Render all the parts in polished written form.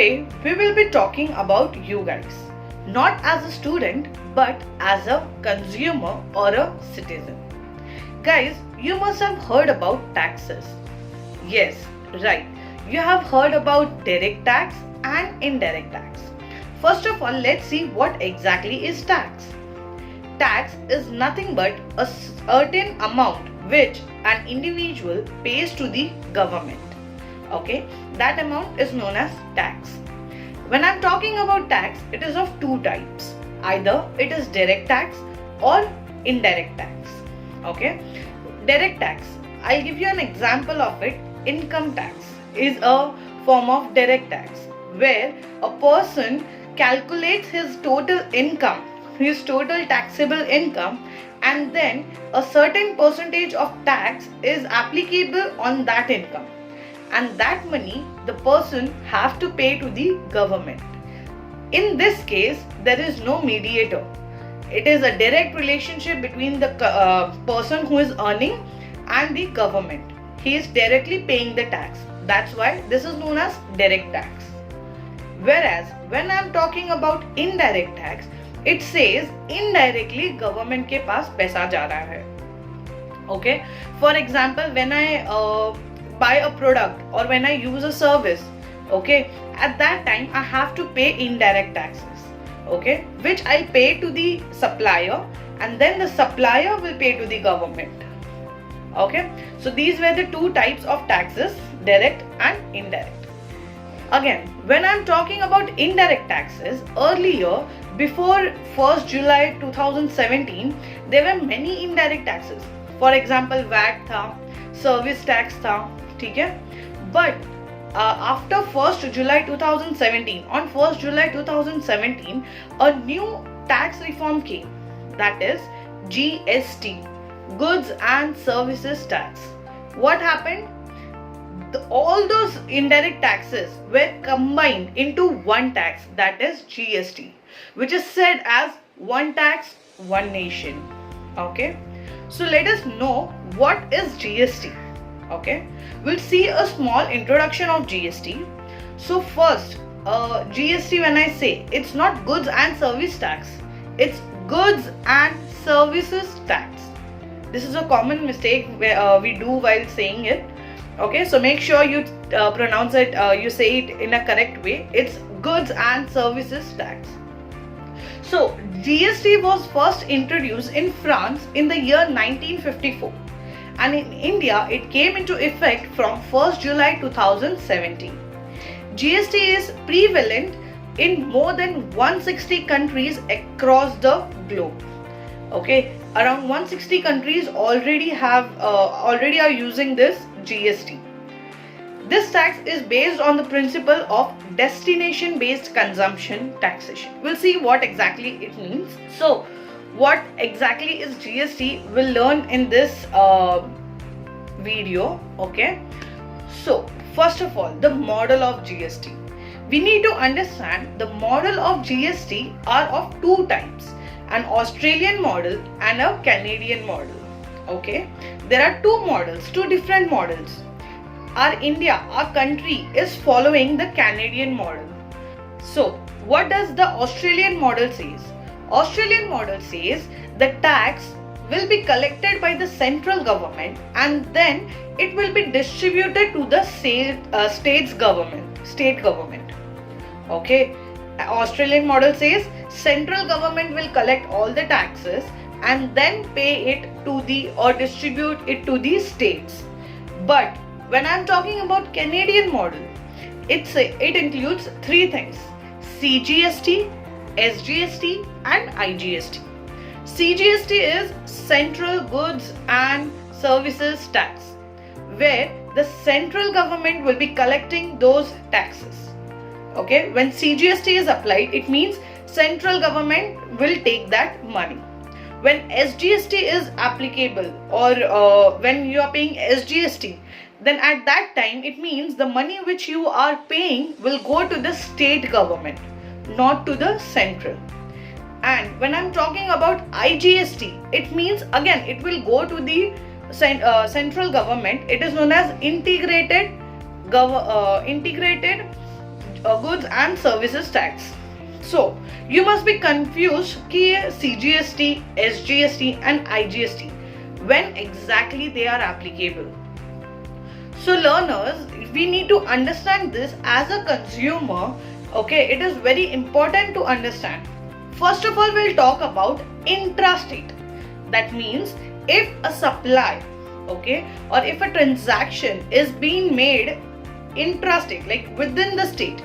Today we will be talking about you guys, not as a student but as a consumer or a citizen. Guys, you must have heard about taxes. Yes, right. You have heard about direct tax and indirect tax. First of all, let's see what exactly is tax. Tax is nothing but a certain amount which an individual pays to the government. Okay, that amount is known as tax. When I'm talking about tax, it is of two types. Either it is direct tax or indirect tax. Okay, direct tax, I'll give you an example of it. Income tax is a form of direct tax where a person calculates his total income, his total taxable income, and then a certain percentage of tax is applicable on that income, and that money the person have to pay to the government. In this case, there is no mediator. It is a direct relationship between the person who is earning and the government. He is directly paying the tax. That's why this is known as direct tax. Whereas when I am talking about indirect tax, it says indirectly government के पास पैसा जा रहा है. Okay. For example, when I buy a product or when I use a service, okay, at that time I have to pay indirect taxes, okay, which I'll pay to the supplier, and then the supplier will pay to the government. Okay, so these were the two types of taxes, direct and indirect. Again, when I'm talking about indirect taxes, earlier, before 1st July 2017, there were many indirect taxes. For example, VAT था, service tax था, ठीक है? But after 1st July 2017, on 1st July 2017, a new tax reform came, that is GST, Goods and Services Tax. What happened? All those indirect taxes were combined into one tax, that is GST, which is said as one tax, one nation. Okay, so let us know what is GST. Okay, we'll see a small introduction of GST. So first, GST, when I say, it's not goods and service tax, it's goods and services tax. This is a common mistake we do while saying it. Okay, so make sure you pronounce it, you say it in a correct way. It's goods and services tax. So GST was first introduced in France in the year 1954, and in India it came into effect from 1st July 2017. GST is prevalent in more than 160 countries across the globe. Okay, around 160 countries already are using this GST. This tax is based on the principle of destination-based consumption taxation. We'll see what exactly it means. So, what exactly is GST? We'll learn in this video. Okay. So, first of all, the model of GST. We need to understand the model of GST are of two types: an Australian model and a Canadian model. Okay, there are two models, two different models. Our India, our country, is following the Canadian model. So what does the Australian model says? Australian model says the tax will be collected by the central government and then it will be distributed to the state government. Okay, Australian model says central government will collect all the taxes and then pay it to the or distribute it to the states. But when I'm talking about Canadian model, it includes three things: CGST, SGST and IGST. CGST is Central Goods and Services Tax, where the central government will be collecting those taxes. Okay, when CGST is applied, it means central government will take that money. When SGST is applicable or when you are paying SGST, then at that time it means the money which you are paying will go to the state government, not to the central. And when I'm talking about IGST, it means again it will go to the central government. It is known as integrated goods and services tax. So you must be confused कि CGST, SGST and IGST when exactly they are applicable. So learners, we need to understand this as a consumer. Okay, it is very important to understand. First of all, we'll talk about intrastate. That means if a supply, okay, or if a transaction is being made intrastate, like within the state,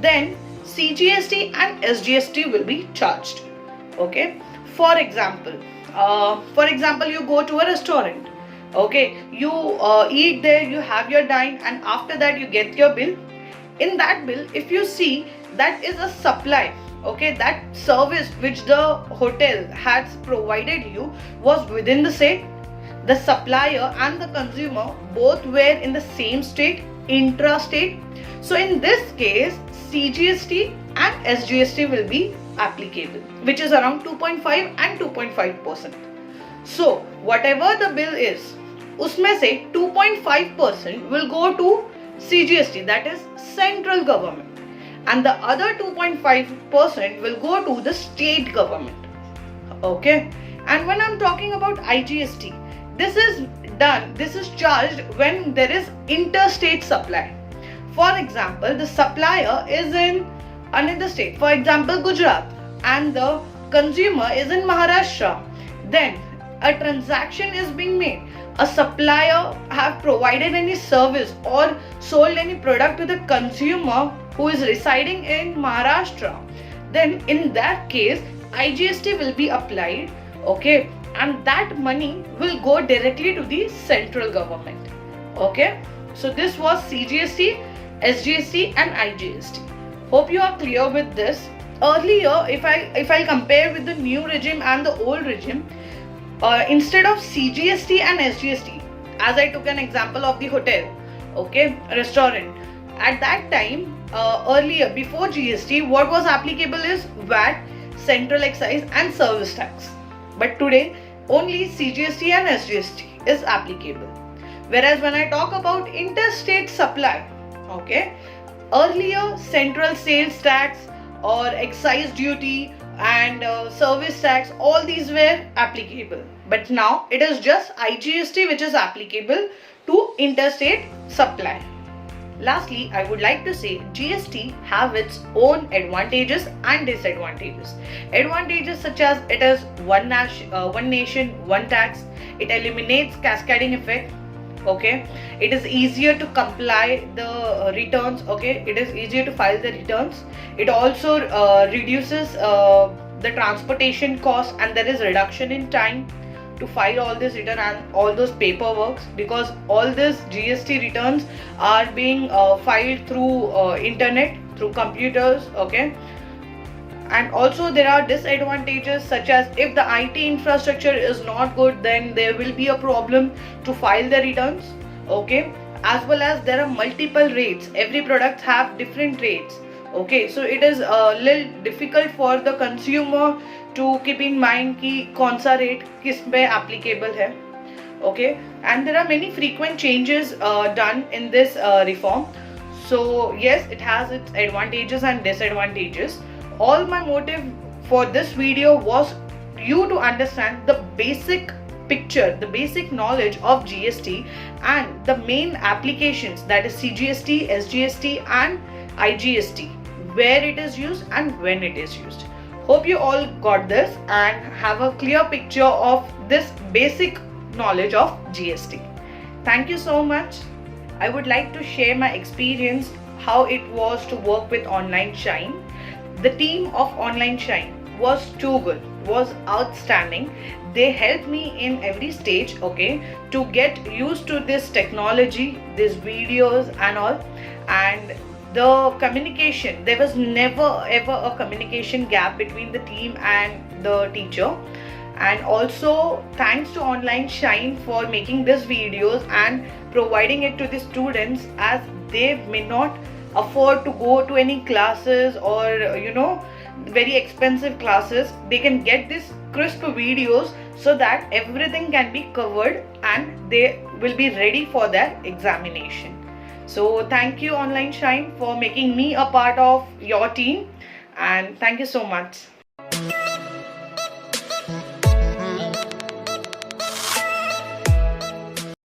then CGST and SGST will be charged. Okay, for example, you go to a restaurant. Okay, you eat there, you have your dine, and after that you get your bill. In that bill, if you see, that is a supply. Okay, that service which the hotel has provided you was within the state. The supplier and the consumer both were in the same state, intrastate. So in this case, CGST and SGST will be applicable, which is around 2.5 and 2.5%. So whatever the bill is, उसमें से 2.5% will go to CGST, that is central government, and the other 2.5% will go to the state government. Okay, and when I'm talking about IGST, this is charged when there is interstate supply. For example, the supplier is in another state, for example Gujarat, and the consumer is in Maharashtra. Then a transaction is being made. A supplier have provided any service or sold any product to the consumer who is residing in Maharashtra. Then in that case, IGST will be applied. Okay, and that money will go directly to the central government. Okay, so this was CGST, SGST and IGST. Hope you are clear with this. Earlier, if I compare with the new regime and the old regime, instead of CGST and SGST, as I took an example of the hotel, okay, restaurant, at that time, earlier before GST, what was applicable is VAT, central excise and service tax. But today, only CGST and SGST is applicable. Whereas when I talk about interstate supply, okay, earlier central sales tax or excise duty and service tax, all these were applicable. But now it is just IGST which is applicable to interstate supply. Lastly, I would like to say GST have its own advantages and disadvantages. Advantages such as it is one nation, one tax. It eliminates cascading effect. Okay, it is easier to comply the returns. Okay, it is easier to file the returns. It also reduces the transportation cost, and there is reduction in time to file all this return and all those paperwork, because all these GST returns are being filed through internet, through computers. Okay, and also there are disadvantages such as if the IT infrastructure is not good, then there will be a problem to file the returns. Okay, as well as there are multiple rates. Every product have different rates. Okay, so it is a little difficult for the consumer to keep in mind कि कौन सा rate किस पे applicable है. Okay, and there are many frequent changes done in this reform. So yes, it has its advantages and disadvantages. All my motive for this video was you to understand the basic picture, the basic knowledge of GST and the main applications, that is CGST, SGST and IGST, where it is used and when it is used. Hope you all got this and have a clear picture of this basic knowledge of GST. Thank you so much. I would like to share my experience how it was to work with Online Shine. The team of Online Shine was too good, was outstanding. They helped me in every stage, okay, to get used to this technology, these videos and all. And the communication, there was never ever a communication gap between the team and the teacher. And also thanks to Online Shine for making these videos and providing it to the students, as they may not afford to go to any classes or very expensive classes. They can get these crisp videos so that everything can be covered and they will be ready for their examination. So thank you, Online Shine, for making me a part of your team, and thank you so much.